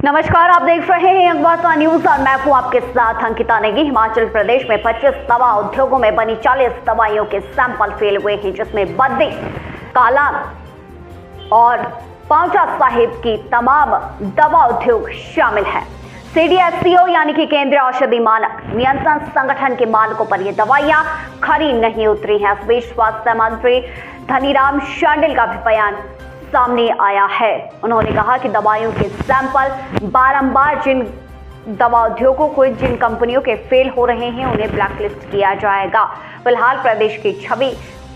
नमस्कार, आप देख रहे हैं अखबार न्यूज और मैं हूं आपके साथ अंकिता नेगी। हिमाचल प्रदेश में 25 दवा उद्योगों में बनी 40 दवाइयों के सैंपल फेल हुए हैं, जिसमें बद्दी, कालांग और पांवटा साहिब की तमाम दवा उद्योग शामिल है। CDSCO यानी कि केंद्रीय औषधि मानक नियंत्रण संगठन के मानकों पर ये दवाइयां खरी नहीं उतरी हैं। इस बीच स्वास्थ्य मंत्री धनीराम शांडिल का भी बयान सामने आया है। उन्होंने कहा कि दवाइयों के सैंपल बारंबार जिन दवा उद्योगों को, जिन कंपनियों के फेल हो रहे हैं, उन्हें ब्लैकलिस्ट किया जाएगा। फिलहाल प्रदेश की छवि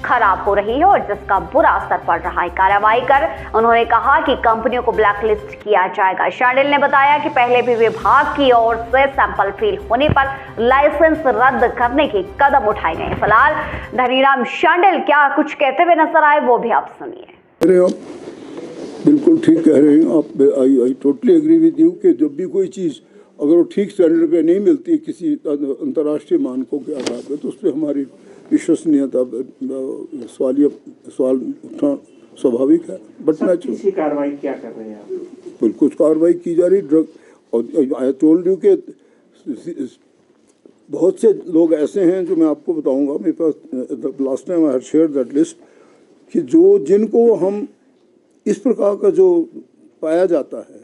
खराब हो रही है और जिसका बुरा असर पड़ रहा है। कार्रवाई कर उन्होंने कहा कि कंपनियों को ब्लैकलिस्ट किया जाएगा। शांडिल ने बताया कि पहले भी विभाग की ओर से सैंपल फेल होने पर लाइसेंस रद्द करने के कदम उठाए गए। फिलहाल धनीराम शांडिल क्या कुछ कहते हुए नजर आए, वो भी आप सुनिए। बिल्कुल ठीक कह रहे हैं आप। I totally agree with you कि जब भी कोई चीज़ अगर वो ठीक स्टैंडर्ड पे नहीं मिलती किसी अंतर्राष्ट्रीय मानकों के आधार पर, तो उस पर हमारी विश्वसनीयता सवाल उठना स्वाभाविक है। बट किसी कार्रवाई क्या कर रहे हैं आप? बिल्कुल कार्रवाई की जा रही। ड्रग और आई टोल्ड यू के बहुत से लोग ऐसे हैं जो मैं आपको बताऊंगा। मेरे पास last time I had shared that list कि जिनको हम इस प्रकार का जो पाया जाता है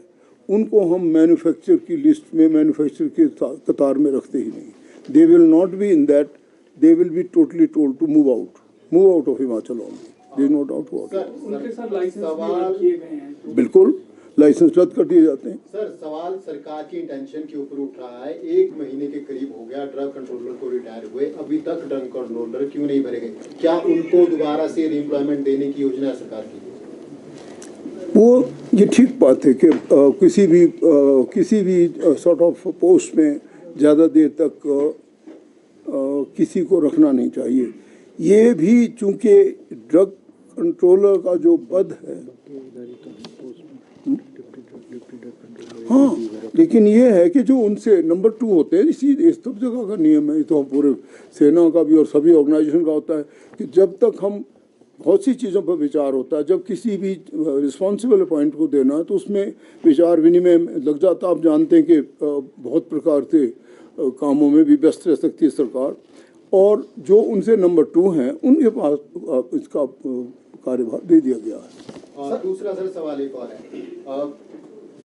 उनको हम मैन्युफैक्चर की लिस्ट में, मैन्युफैक्चर के कतार में रखते ही नहीं। They will not be in that, they will be totally told to move out of Himachal only. There is no doubt about it. उनके साथ लाइसेंस भी किए गए हैं। बिल्कुल लाइसेंस रद्द कर दिए जाते हैं। सर, सवाल सरकार की इंटेंशन के ऊपर उठ रहा है। 1 महीने के करीब हो गया ड्रग कंट्रोलर को रिटायर हुए, अभी तक ड्रग कंट्रोलर क्यों नहीं भरे गए? क्या उनको दोबारा से रीएम्प्लॉयमेंट देने की योजना है सरकार की? वो ये ठीक बात है कि किसी भी सॉर्ट ऑफ पोस्ट में ज़्यादा देर तक किसी को रखना नहीं चाहिए। ये भी चूंकि ड्रग कंट्रोलर का जो पद है, हाँ, लेकिन ये है कि जो उनसे नंबर 2 होते हैं, इस सब जगह का नियम है, तो हम पूरे सेना का भी और सभी ऑर्गेनाइजेशन का होता है कि जब तक हम बहुत सी चीज़ों पर विचार होता है, जब किसी भी रिस्पॉन्सिबल पॉइंट को देना तो उसमें विचार विनिमय लग जाता। आप जानते हैं कि बहुत प्रकार से कामों में भी व्यस्त रह सकती है सरकार, और जो उनसे नंबर 2 हैं उनके पास इसका कार्यभार दे दिया गया है। दूसरा सर सवाल एक और है।